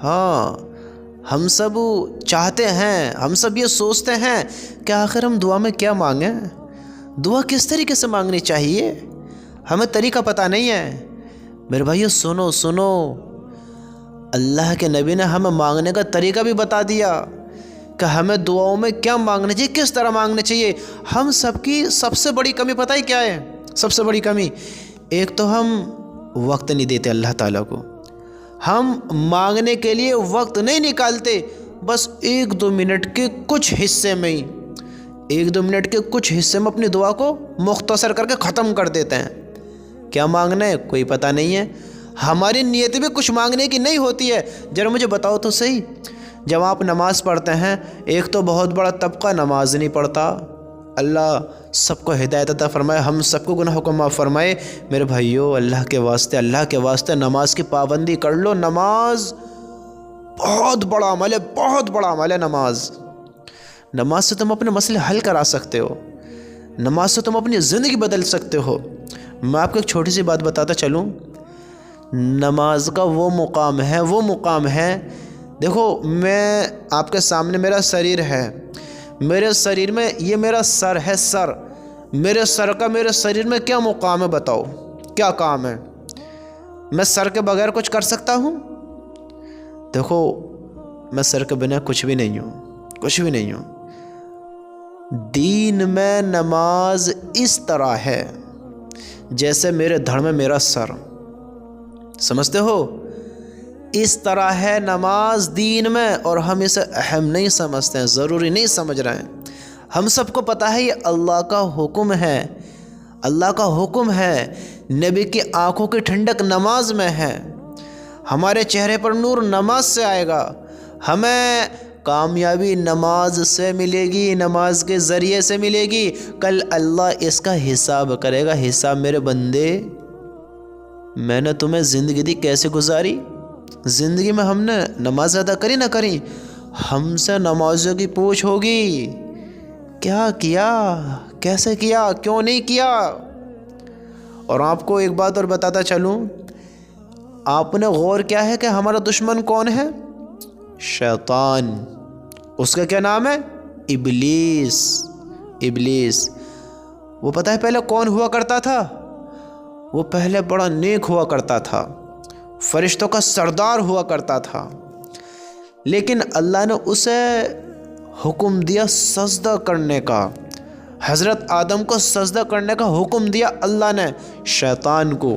ہاں، ہم سب چاہتے ہیں، ہم سب یہ سوچتے ہیں کہ آخر ہم دعا میں کیا مانگیں، دعا کس طریقے سے مانگنی چاہیے، ہمیں طریقہ پتہ نہیں ہے۔ میرے بھائیو سنو سنو، اللہ کے نبی نے ہمیں مانگنے کا طریقہ بھی بتا دیا کہ ہمیں دعاؤں میں کیا مانگنا چاہیے، کس طرح مانگنا چاہیے۔ ہم سب کی سب سے بڑی کمی پتہ ہے کیا ہے؟ سب سے بڑی کمی، ایک تو ہم وقت نہیں دیتے اللہ تعالیٰ کو، ہم مانگنے کے لیے وقت نہیں نکالتے، بس 1-2 منٹ کے کچھ حصے میں ہی 1-2 منٹ کے کچھ حصے میں اپنی دعا کو مختصر کر کے ختم کر دیتے ہیں۔ کیا مانگنا ہے کوئی پتہ نہیں ہے، ہماری نیت بھی کچھ مانگنے کی نہیں ہوتی ہے۔ ذرا مجھے بتاؤ تو صحیح، جب آپ نماز پڑھتے ہیں، ایک تو بہت بڑا طبقہ نماز نہیں پڑھتا، اللہ سب کو ہدایت عطا فرمائے، ہم سب کو گناہوں کو معاف فرمائے۔ میرے بھائیو اللہ کے واسطے نماز کی پابندی کر لو۔ نماز بہت بڑا عمل ہے، بہت بڑا عمل ہے نماز۔ نماز سے تم اپنے مسئلے حل کرا سکتے ہو، نماز سے تم اپنی زندگی بدل سکتے ہو۔ میں آپ کو ایک چھوٹی سی بات بتاتا چلوں، نماز کا وہ مقام ہے، دیکھو میں آپ کے سامنے میرا شریر ہے، میرے شریر میں یہ میرا سر ہے، میرے سر کا میرے شریر میں کیا مقام ہے بتاؤ، کیا کام ہے؟ میں سر کے بغیر کچھ کر سکتا ہوں؟ دیکھو میں سر کے بنا کچھ بھی نہیں ہوں۔ دین میں نماز اس طرح ہے جیسے میرے دھڑ میں میرا سر، سمجھتے ہو؟ اس طرح ہے نماز دین میں، اور ہم اسے اہم نہیں سمجھتے ہیں، ضروری نہیں سمجھ رہے ہیں۔ ہم سب کو پتہ ہے یہ اللہ کا حکم ہے، اللہ کا حکم ہے، نبی کی آنکھوں کی ٹھنڈک نماز میں ہے، ہمارے چہرے پر نور نماز سے آئے گا، ہمیں کامیابی نماز سے ملے گی، نماز کے ذریعے سے ملے گی۔ کل اللہ اس کا حساب کرے گا، حساب میرے بندے میں نے تمہیں زندگی دی کیسے گزاری، زندگی میں ہم نے نماز ادا کری نہ کری، ہم سے نمازوں کی پوچھ ہوگی، کیا کیا، کیسے کیا، کیوں نہیں کیا۔ اور آپ کو ایک بات اور بتاتا چلوں، آپ نے غور کیا ہے کہ ہمارا دشمن کون ہے؟ شیطان، اس کا کیا نام ہے؟ ابلیس۔ وہ پتہ ہے پہلے کون ہوا کرتا تھا؟ وہ پہلے بڑا نیک ہوا کرتا تھا، فرشتوں کا سردار ہوا کرتا تھا، لیکن اللہ نے اسے حکم دیا سجدہ کرنے کا، حضرت آدم کو سجدہ کرنے کا حکم دیا اللہ نے شیطان کو،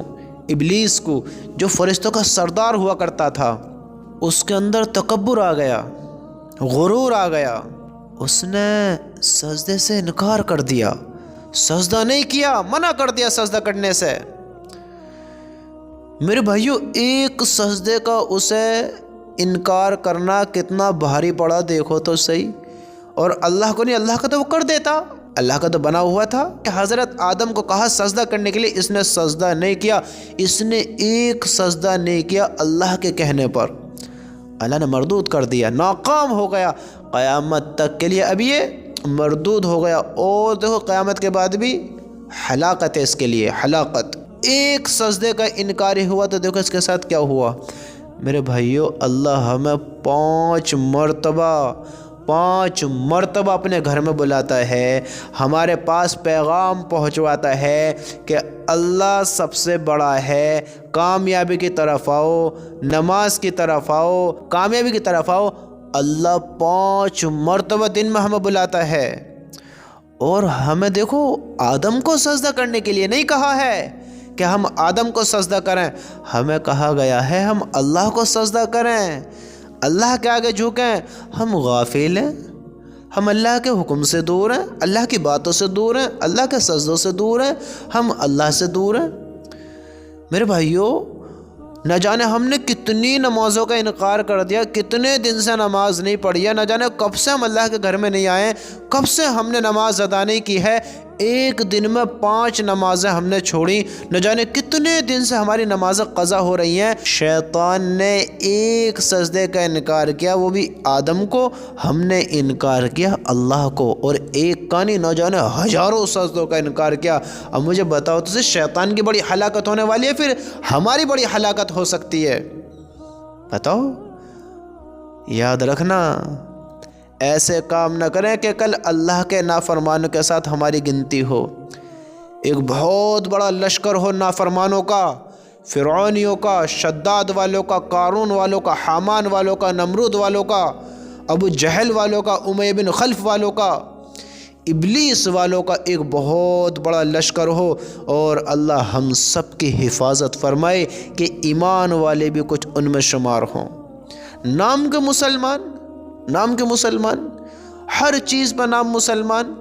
ابلیس کو، جو فرشتوں کا سردار ہوا کرتا تھا۔ اس کے اندر تکبر آ گیا، غرور آ گیا، اس نے سجدے سے انکار کر دیا، سجدہ نہیں کیا، منع کر دیا سجدہ کرنے سے۔ میرے بھائیو ایک سجدے کا اسے انکار کرنا کتنا بھاری پڑا دیکھو تو صحیح، اور اللہ کو نہیں، اللہ کا تو وہ کر دیتا، اللہ کا تو بنا ہوا تھا کہ حضرت آدم کو کہا سجدہ کرنے کے لیے، اس نے سجدہ نہیں کیا، اس نے ایک سجدہ نہیں کیا اللہ کے کہنے پر، اللہ نے مردود کر دیا، ناکام ہو گیا، قیامت تک کے لیے اب یہ مردود ہو گیا، اور دیکھو قیامت کے بعد بھی ہلاکت ہے اس کے لیے، ہلاکت۔ ایک سجدے کا انکاری ہوا تو دیکھو اس کے ساتھ کیا ہوا۔ میرے بھائیو اللہ ہمیں 5 مرتبہ اپنے گھر میں بلاتا ہے، ہمارے پاس پیغام پہنچواتا ہے کہ اللہ سب سے بڑا ہے، کامیابی کی طرف آؤ، نماز کی طرف آؤ، کامیابی کی طرف آؤ۔ اللہ 5 مرتبہ دن میں ہمیں بلاتا ہے، اور ہمیں دیکھو آدم کو سجدہ کرنے کے لیے نہیں کہا ہے کہ ہم آدم کو سجدہ کریں، ہمیں کہا گیا ہے ہم اللہ کو سجدہ کریں، اللہ کے آگے جھکیں۔ ہم غافل ہیں، ہم اللہ کے حکم سے دور ہیں، اللہ کی باتوں سے دور ہیں، اللہ کے سجدوں سے دور ہیں، ہم اللہ سے دور ہیں۔ میرے بھائیو نہ جانے ہم نے کتنی نمازوں کا انکار کر دیا، کتنے دن سے نماز نہیں پڑھی ہے، نہ جانے کب سے ہم اللہ کے گھر میں نہیں آئے، کب سے ہم نے نماز ادا نہیں کی ہے، ایک دن میں 5 نمازیں ہم نے چھوڑی، نہ جانے کتنے دن سے ہماری نمازیں قضا ہو رہی ہیں۔ شیطان نے ایک سجدے کا انکار کیا، وہ بھی آدم کو، ہم نے انکار کیا اللہ کو، اور ایک کا نہیں نہ جانے ہزاروں سجدوں کا انکار کیا۔ اب مجھے بتاؤ تو شیطان کی بڑی ہلاکت ہونے والی ہے، پھر ہماری بڑی ہلاکت ہو سکتی ہے؟ بتاؤ یاد رکھنا، ایسے کام نہ کریں کہ کل اللہ کے نافرمانوں کے ساتھ ہماری گنتی ہو۔ ایک بہت بڑا لشکر ہو نافرمانوں کا، فرعونیوں کا، شداد والوں کا، قارون والوں کا، حامان والوں کا، نمرود والوں کا، ابو جہل والوں کا، امیہ بن خلف والوں کا، ابلیس والوں کا ایک بہت بڑا لشکر ہو، اور اللہ ہم سب کی حفاظت فرمائے کہ ایمان والے بھی کچھ ان میں شمار ہوں۔ نام کے مسلمان، ہر چیز پہ نام مسلمان،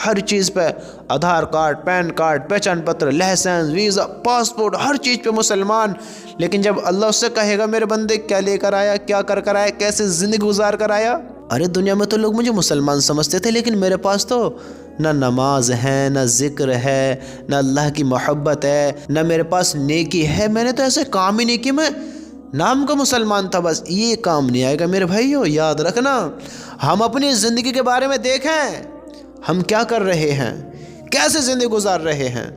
ہر چیز پہ، آدھار کارڈ، پین کارڈ، پہچان پتر، لائسنس، ویزا، پاسپورٹ، ہر چیز پہ مسلمان۔ لیکن جب اللہ اس سے کہے گا میرے بندے کیا لے کر آیا، کیا کر آیا، کیسے زندگی گزار کر آیا، ارے دنیا میں تو لوگ مجھے مسلمان سمجھتے تھے، لیکن میرے پاس تو نہ نماز ہے، نہ ذکر ہے، نہ اللہ کی محبت ہے، نہ میرے پاس نیکی ہے، میں نے تو ایسے کام ہی نہیں کیے، میں نام کا مسلمان تھا بس، یہ کام نہیں آئے گا میرے بھائیو۔ یاد رکھنا، ہم اپنی زندگی کے بارے میں دیکھیں، ہم کیا کر رہے ہیں، کیسے زندگی گزار رہے ہیں۔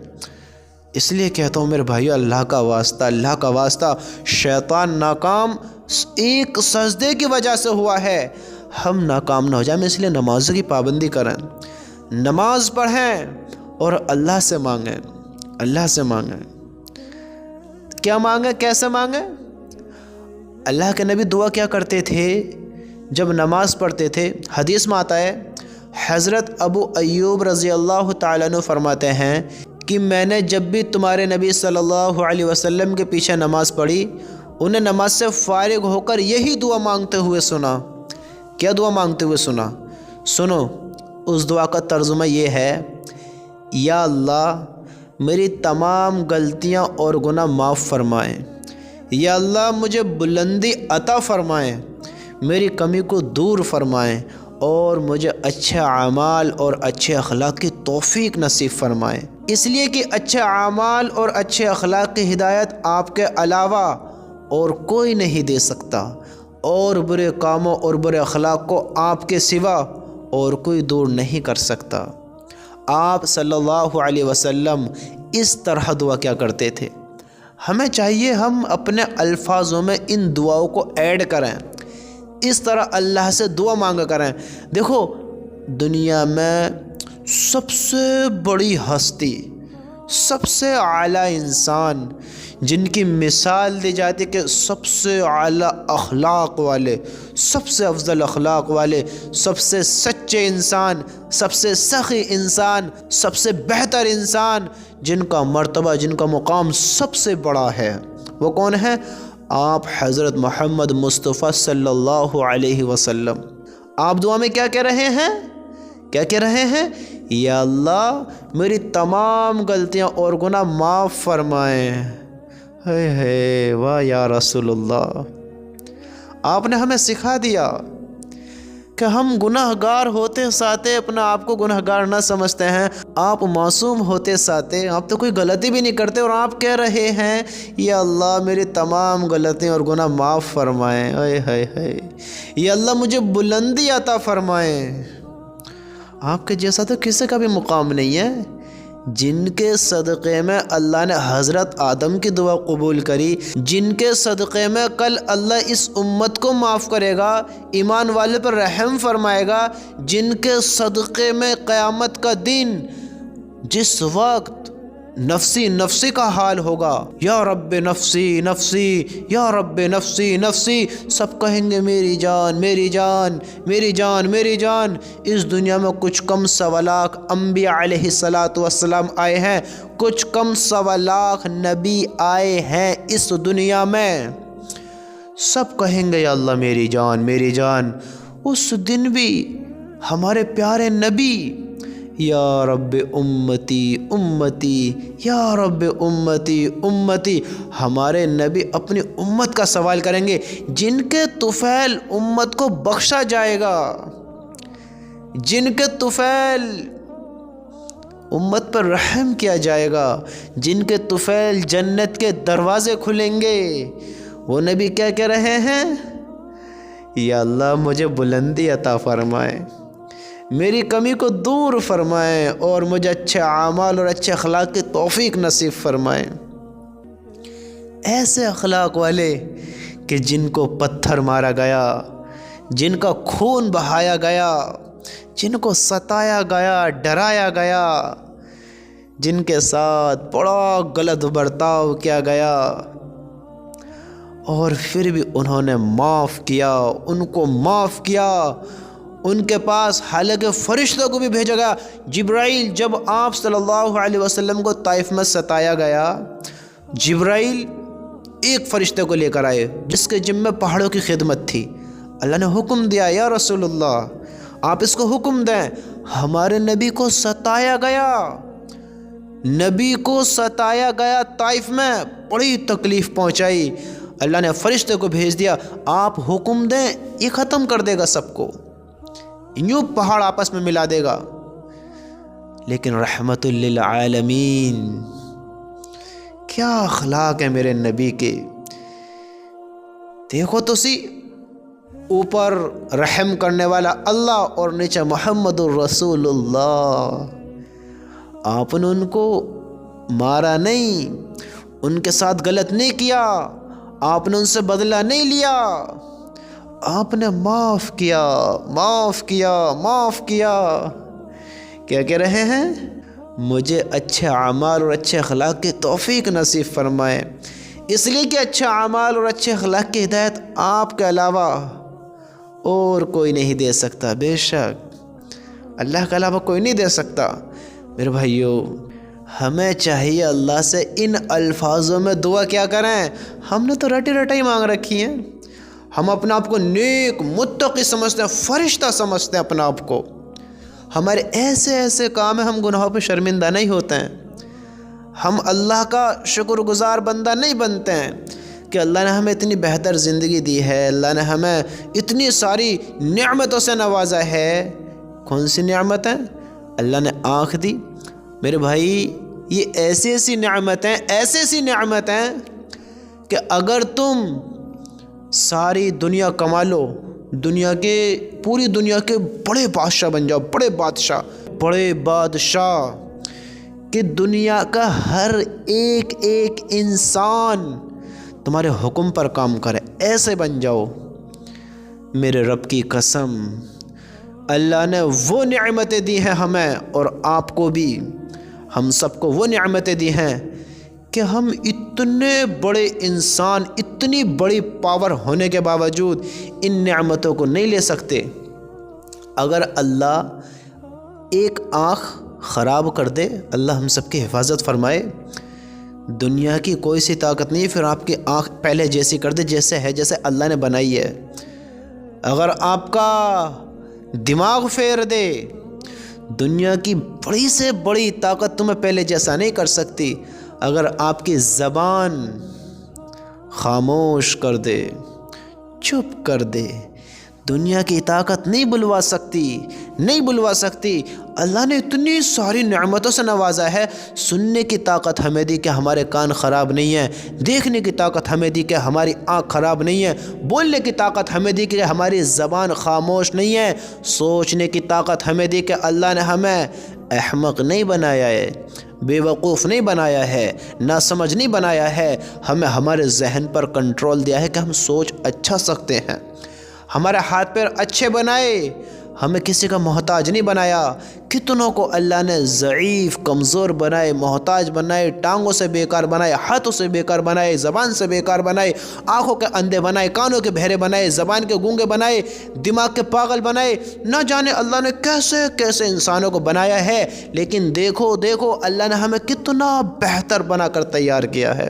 اس لیے کہتا ہوں میرے بھائیو، اللہ کا واسطہ، شیطان ناکام ایک سجدے کی وجہ سے ہوا ہے، ہم ناکام نہ ہو جائیں۔ اس لیے نمازوں کی پابندی کریں، نماز پڑھیں اور اللہ سے مانگیں۔ کیا مانگیں، کیسے مانگیں؟ اللہ کے نبی دعا کیا کرتے تھے جب نماز پڑھتے تھے؟ حدیث میں آتا ہے، حضرت ابو ایوب رضی اللہ تعالیٰ عنہ فرماتے ہیں کہ میں نے جب بھی تمہارے نبی صلی اللہ علیہ وسلم کے پیچھے نماز پڑھی، انہیں نماز سے فارغ ہو کر یہی دعا مانگتے ہوئے سنا۔ کیا دعا مانگتے ہوئے سنا؟ سنو، اس دعا کا ترجمہ یہ ہے، یا اللہ میری تمام غلطیاں اور گناہ معاف فرمائیں، یا اللہ مجھے بلندی عطا فرمائیں، میری کمی کو دور فرمائیں، اور مجھے اچھے اعمال اور اچھے اخلاق کی توفیق نصیب فرمائیں۔ اس لیے کہ اچھے اعمال اور اچھے اخلاق کی ہدایت آپ کے علاوہ اور کوئی نہیں دے سکتا، اور برے کاموں اور برے اخلاق کو آپ کے سوا اور کوئی دور نہیں کر سکتا۔ آپ صلی اللہ علیہ وسلم اس طرح دعا کیا کرتے تھے۔ ہمیں چاہیے ہم اپنے الفاظوں میں ان دعاؤں کو ایڈ کریں، اس طرح اللہ سے دعا مانگا کریں۔ دیکھو، دنیا میں سب سے بڑی ہستی، سب سے اعلیٰ انسان جن کی مثال دی جاتی کہ سب سے اعلیٰ اخلاق والے، سب سے افضل اخلاق والے، سب سے سچے انسان، سب سے سخی انسان، سب سے بہتر انسان، جن کا مرتبہ، جن کا مقام سب سے بڑا ہے، وہ کون ہے؟ آپ حضرت محمد مصطفیٰ صلی اللہ علیہ وسلم۔ آپ دعا میں کیا کہہ رہے ہیں؟ یا اللہ میری تمام غلطیاں اور گناہ معاف فرمائیں۔ ہے واہ یا رسول اللہ، آپ نے ہمیں سکھا دیا کہ ہم گناہ گار ہوتے ساتھ اپنا آپ کو گناہ گار نہ سمجھتے ہیں۔ آپ معصوم ہوتے ساتھ آپ تو کوئی غلطی بھی نہیں کرتے، اور آپ کہہ رہے ہیں یا اللہ میری تمام غلطیاں اور گناہ معاف فرمائیں۔ یا اللہ مجھے بلندی عطا فرمائیں۔ آپ کے جیسا تو کسی کا بھی مقام نہیں ہے۔ جن کے صدقے میں اللہ نے حضرت آدم کی دعا قبول کری، جن کے صدقے میں کل اللہ اس امت کو معاف کرے گا، ایمان والے پر رحم فرمائے گا، جن کے صدقے میں قیامت کا دن جس وقت نفسی کا حال ہوگا، یا رب نفسی نفسی، یا رب نفسی نفسی، سب کہیں گے میری جان میری جان میری جان میری جان۔ اس دنیا میں کچھ کم 1.25 لاکھ انبیاء علیہ السلام آئے ہیں، کچھ کم 1.25 لاکھ نبی آئے ہیں اس دنیا میں، سب کہیں گے یا اللہ میری جان میری جان۔ اس دن بھی ہمارے پیارے نبی یا رب امتی امتی، یا رب امتی امتی، ہمارے نبی اپنی امت کا سوال کریں گے، جن کے طفیل امت کو بخشا جائے گا، جن کے طفیل امت پر رحم کیا جائے گا، جن کے طفیل جنت کے دروازے کھلیں گے، وہ نبی کیا کہہ رہے ہیں؟ یا اللہ مجھے بلندی عطا فرمائے، میری کمی کو دور فرمائیں، اور مجھے اچھے اعمال اور اچھے اخلاق کی توفیق نصیب فرمائیں۔ ایسے اخلاق والے کہ جن کو پتھر مارا گیا، جن کا خون بہایا گیا، جن کو ستایا گیا، ڈرایا گیا، جن کے ساتھ بڑا غلط برتاؤ کیا گیا، اور پھر بھی انہوں نے معاف کیا، ان کو معاف کیا۔ ان کے پاس حالانکہ فرشتوں کو بھی بھیجا گیا۔ جبرائیل، جب آپ صلی اللہ علیہ وسلم کو طائف میں ستایا گیا، جبرائیل ایک فرشتے کو لے کر آئے جس کے ذمہ پہاڑوں کی خدمت تھی۔ اللہ نے حکم دیا، یا رسول اللہ آپ اس کو حکم دیں، ہمارے نبی کو ستایا گیا، نبی کو ستایا گیا، طائف میں بڑی تکلیف پہنچائی۔ اللہ نے فرشتے کو بھیج دیا، آپ حکم دیں، یہ ختم کر دے گا سب کو، یوں پہاڑ آپس میں ملا دے گا۔ لیکن رحمت للعالمین، کیا اخلاق ہے میرے نبی کے، دیکھو تو سی، اوپر رحم کرنے والا اللہ اور نیچے محمد الرسول اللہ۔ آپ نے ان کو مارا نہیں، ان کے ساتھ غلط نہیں کیا، آپ نے ان سے بدلہ نہیں لیا، آپ نے معاف کیا، معاف کیا، معاف کیا۔ کیا کہہ رہے ہیں؟ مجھے اچھے اعمال اور اچھے اخلاق کی توفیق نصیب فرمائے، اس لیے کہ اچھے اعمال اور اچھے اخلاق کی ہدایت آپ کے علاوہ اور کوئی نہیں دے سکتا۔ بے شک اللہ کے علاوہ کوئی نہیں دے سکتا۔ میرے بھائیو، ہمیں چاہیے اللہ سے ان الفاظوں میں دعا کیا کریں۔ ہم نے تو رٹی رٹائی مانگ رکھی ہیں، ہم اپنے آپ کو نیک متقی سمجھتے ہیں، فرشتہ سمجھتے ہیں اپنے آپ کو، ہمارے ایسے ایسے کام ہیں، ہم گناہوں پہ شرمندہ نہیں ہوتے ہیں، ہم اللہ کا شکر گزار بندہ نہیں بنتے ہیں کہ اللہ نے ہمیں اتنی بہتر زندگی دی ہے، اللہ نے ہمیں اتنی ساری نعمتوں سے نوازا ہے۔ کون سی نعمت ہے؟ اللہ نے آنکھ دی۔ میرے بھائی، یہ ایسی ایسی نعمتیں، ایسی ایسی نعمتیں کہ اگر تم ساری دنیا کما لو، پوری دنیا کے بڑے بادشاہ بن جاؤ، بڑے بادشاہ کہ دنیا کا ہر ایک ایک انسان تمہارے حکم پر کام کرے، ایسے بن جاؤ، میرے رب کی قسم، اللہ نے وہ نعمتیں دی ہیں ہمیں اور آپ کو بھی، ہم سب کو وہ نعمتیں دی ہیں کہ ہم اتنے بڑے انسان، اتنی بڑی پاور ہونے کے باوجود ان نعمتوں کو نہیں لے سکتے۔ اگر اللہ ایک آنکھ خراب کر دے، اللہ ہم سب کی حفاظت فرمائے، دنیا کی کوئی سی طاقت نہیں پھر آپ کی آنکھ پہلے جیسی کر دے جیسے ہے، جیسے اللہ نے بنائی ہے۔ اگر آپ کا دماغ پھیر دے، دنیا کی بڑی سے بڑی طاقت تمہیں پہلے جیسا نہیں کر سکتی۔ اگر آپ کی زبان خاموش کر دے، چپ کر دے، دنیا کی طاقت نہیں بلوا سکتی۔ اللہ نے اتنی ساری نعمتوں سے نوازا ہے، سننے کی طاقت ہمیں دی کہ ہمارے کان خراب نہیں ہیں، دیکھنے کی طاقت ہمیں دی کہ ہماری آنکھ خراب نہیں ہے، بولنے کی طاقت ہمیں دی کہ ہماری زبان خاموش نہیں ہے، سوچنے کی طاقت ہمیں دی کہ اللہ نے ہمیں احمق نہیں بنایا ہے، بے وقوف نہیں بنایا ہے، ناسمجھ نہیں بنایا ہے، ہمیں ہمارے ذہن پر کنٹرول دیا ہے کہ ہم سوچ اچھا سکتے ہیں، ہمارے ہاتھ پیر اچھے بنائے، ہمیں کسی کا محتاج نہیں بنایا۔ کتنوں کو اللہ نے ضعیف، کمزور بنائے، محتاج بنائے، ٹانگوں سے بیکار بنائے، ہاتھوں سے بیکار بنائے، زبان سے بیکار بنائے، آنکھوں کے اندھے بنائے، کانوں کے بہرے بنائے، زبان کے گونگے بنائے، دماغ کے پاگل بنائے، نہ جانے اللہ نے کیسے کیسے انسانوں کو بنایا ہے، لیکن دیکھو اللہ نے ہمیں کتنا بہتر بنا کر تیار کیا ہے۔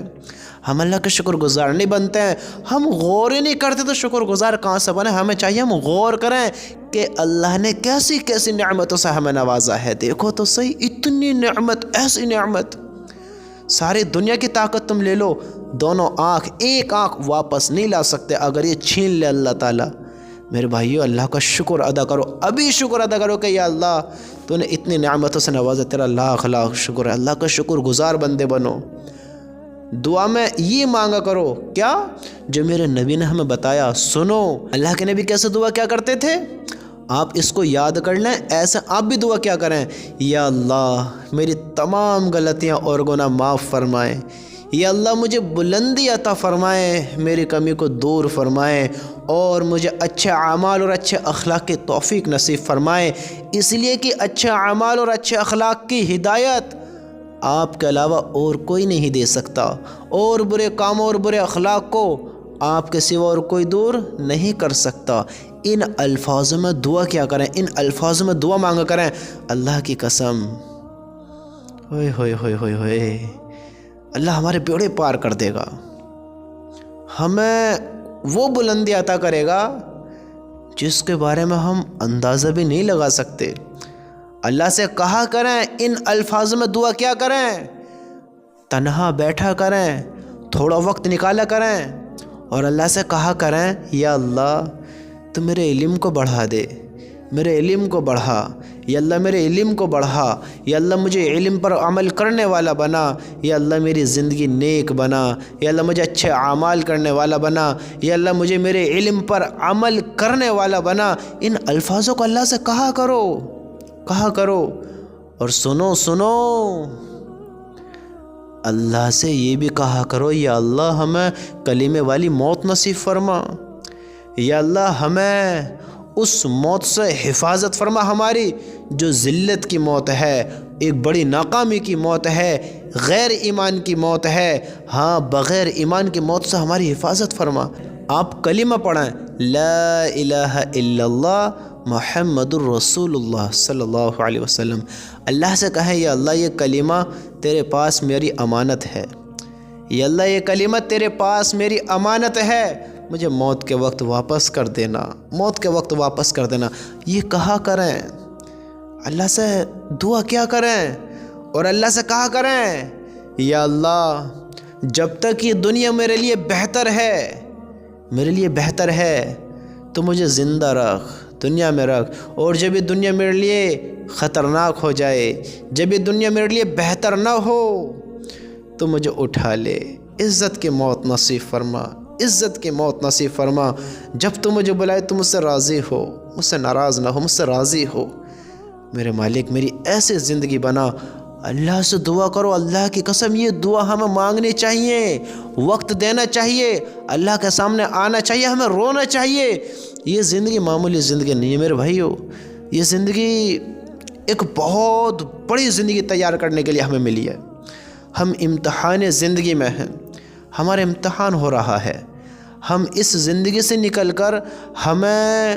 ہم اللہ کے شکر گزار نہیں بنتے ہیں، ہم غور ہی نہیں کرتے تو شکر گزار کہاں سے بنے؟ ہمیں چاہیے ہم غور کریں کہ اللہ نے کیسی کیسی نعمتوں سے ہمیں نوازا ہے۔ دیکھو تو صحیح، اتنی نعمت، ایسی نعمت، ساری دنیا کی طاقت تم لے لو، دونوں آنکھ، ایک آنکھ واپس نہیں لا سکتے اگر یہ چھین لے اللہ تعالیٰ۔ میرے بھائیو، اللہ کا شکر ادا کرو، ابھی شکر ادا کرو کہ یا اللہ تو نے اتنی نعمتوں سے نوازا، تیرا لاکھ لاکھ شکر ہے۔ اللہ کا شکر گزار بندے بنو۔ دعا میں یہ مانگا کرو کیا جو میرے نبی نے ہمیں بتایا۔ سنو اللہ کے نبی کیسے دعا کیا کرتے تھے، آپ اس کو یاد کر لیں، ایسے آپ بھی دعا کیا کریں، یا اللہ میری تمام غلطیاں اور گناہ معاف فرمائیں، یا اللہ مجھے بلندی عطا فرمائیں، میری کمی کو دور فرمائیں اور مجھے اچھے اعمال اور اچھے اخلاق کی توفیق نصیب فرمائیں، اس لیے کہ اچھے اعمال اور اچھے اخلاق کی ہدایت آپ کے علاوہ اور کوئی نہیں دے سکتا، اور برے کاموں اور برے اخلاق کو آپ کے سوا اور کوئی دور نہیں کر سکتا۔ ان الفاظوں میں دعا کیا کریں، ان الفاظوں میں دعا مانگا کریں۔ اللہ کی قسم، ہوئے ہوئے ہوئے ہوئے ہوئے، اللہ ہمارے بیڑے پار کر دے گا، ہمیں وہ بلندی عطا کرے گا جس کے بارے میں ہم اندازہ بھی نہیں لگا سکتے۔ اللہ سے کہا کریں، ان الفاظوں میں دعا کیا کریں، تنہا بیٹھا کریں، تھوڑا وقت نکالا کریں اور اللہ سے کہا کریں، یا اللہ تو میرے علم کو بڑھا دے، میرے علم کو بڑھا، یا اللہ میرے علم کو بڑھا، یا اللہ مجھے علم پر عمل کرنے والا بنا، یا اللہ میری زندگی نیک بنا، یا اللہ مجھے اچھے اعمال کرنے والا بنا، یا اللہ مجھے میرے علم پر عمل کرنے والا بنا۔ ان الفاظوں کو اللہ سے کہا کرو، کہا کرو، اور سنو اللہ سے یہ بھی کہا کرو، یا اللہ ہمیں کلمے والی موت نصیب فرما، یا اللہ ہمیں اس موت سے حفاظت فرما ہماری جو ذلت کی موت ہے، ایک بڑی ناکامی کی موت ہے، غیر ایمان کی موت ہے۔ ہاں، بغیر ایمان کی موت سے ہماری حفاظت فرما۔ آپ کلمہ پڑھیں، لا الہ الا اللہ محمد الرسول اللہ صلی اللہ علیہ وسلم۔ اللہ سے کہیں، یا اللہ یہ کلمہ تیرے پاس میری امانت ہے، یا اللہ یہ کلمہ تیرے پاس میری امانت ہے، مجھے موت کے وقت واپس کر دینا، موت کے وقت واپس کر دینا۔ یہ کہا کریں، اللہ سے دعا کیا کریں اور اللہ سے کہا کریں، یا اللہ جب تک یہ دنیا میرے لیے بہتر ہے، میرے لیے بہتر ہے تو مجھے زندہ رکھ، دنیا میں رکھ، اور جب یہ دنیا میرے لیے خطرناک ہو جائے، جب یہ دنیا میرے لیے بہتر نہ ہو تو مجھے اٹھا لے، عزت کی موت نصیب فرما، عزت کی موت نصیب فرما۔ جب تو مجھے بلائے تو مجھ سے راضی ہو، مجھ سے ناراض نہ ہو، مجھ سے راضی ہو۔ میرے مالک میری ایسی زندگی بنا۔ اللہ سے دعا کرو، اللہ کی قسم یہ دعا ہمیں مانگنی چاہیے، وقت دینا چاہیے، اللہ کے سامنے آنا چاہیے، ہمیں رونا چاہیے۔ یہ زندگی معمولی زندگی نہیں ہے میرے بھائیو، یہ زندگی ایک بہت بڑی زندگی تیار کرنے کے لیے ہمیں ملی ہے۔ ہم امتحان زندگی میں ہیں، ہمارا امتحان ہو رہا ہے۔ ہم اس زندگی سے نکل کر ہمیں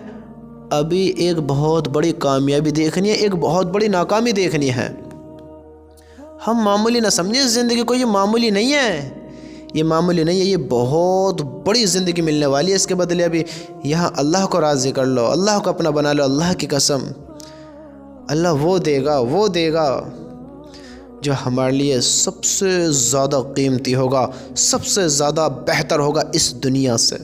ابھی ایک بہت بڑی کامیابی دیکھنی ہے، ایک بہت بڑی ناکامی دیکھنی ہے۔ ہم معمولی نہ سمجھیں زندگی کو، یہ معمولی نہیں ہے، یہ معمولی نہیں ہے، یہ بہت بڑی زندگی ملنے والی ہے۔ اس کے بدلے ابھی یہاں اللہ کو راضی کر لو، اللہ کو اپنا بنا لو۔ اللہ کی قسم اللہ وہ دے گا، وہ دے گا جو ہمارے لیے سب سے زیادہ قیمتی ہوگا، سب سے زیادہ بہتر ہوگا اس دنیا سے۔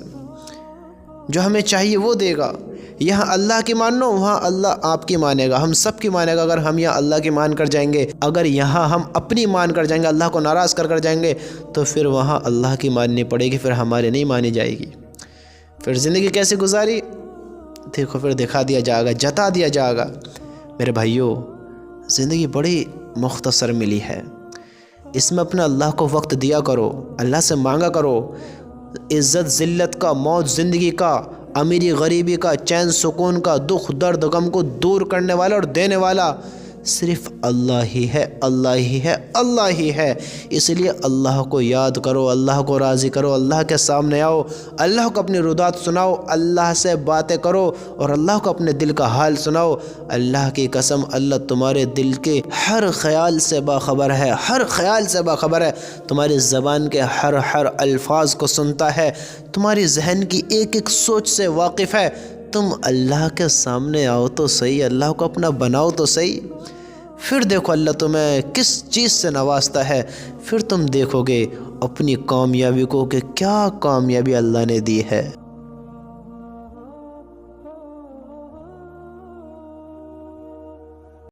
جو ہمیں چاہیے وہ دے گا۔ یہاں اللہ کی مانو، وہاں اللہ آپ کی مانے گا، ہم سب کی مانے گا۔ اگر ہم یہاں اللہ کی مان کر جائیں گے، اگر یہاں ہم اپنی مان کر جائیں گے، اللہ کو ناراض کر جائیں گے، تو پھر وہاں اللہ کی ماننی پڑے گی، پھر ہمارے نہیں مانی جائے گی۔ پھر زندگی کیسے گزاری دیکھو، پھر دکھا دیا جائے گا، جتا دیا جائے گا۔ میرے بھائیوں، زندگی بڑی مختصر ملی ہے، اس میں اپنے اللہ کو وقت دیا کرو، اللہ سے مانگا کرو۔ عزت ذلت کا، موت زندگی کا، امیری غریبی کا، چین سکون کا، دکھ درد غم کو دور کرنے والا اور دینے والا صرف اللہ ہی ہے، اللہ ہی ہے، اللہ ہی ہے۔ اس لیے اللہ کو یاد کرو، اللہ کو راضی کرو، اللہ کے سامنے آؤ، اللہ کو اپنی رودات سناؤ، اللہ سے باتیں کرو اور اللہ کو اپنے دل کا حال سناؤ۔ اللہ کی قسم اللہ تمہارے دل کے ہر خیال سے باخبر ہے، ہر خیال سے باخبر ہے، تمہاری زبان کے ہر الفاظ کو سنتا ہے، تمہاری ذہن کی ایک ایک سوچ سے واقف ہے۔ تم اللہ کے سامنے آؤ تو صحیح، اللہ کو اپنا بناؤ تو صحیح، پھر دیکھو اللہ تمہیں کس چیز سے نوازتا ہے، پھر تم دیکھو گے اپنی کامیابی کو کہ کیا کامیابی اللہ نے دی ہے۔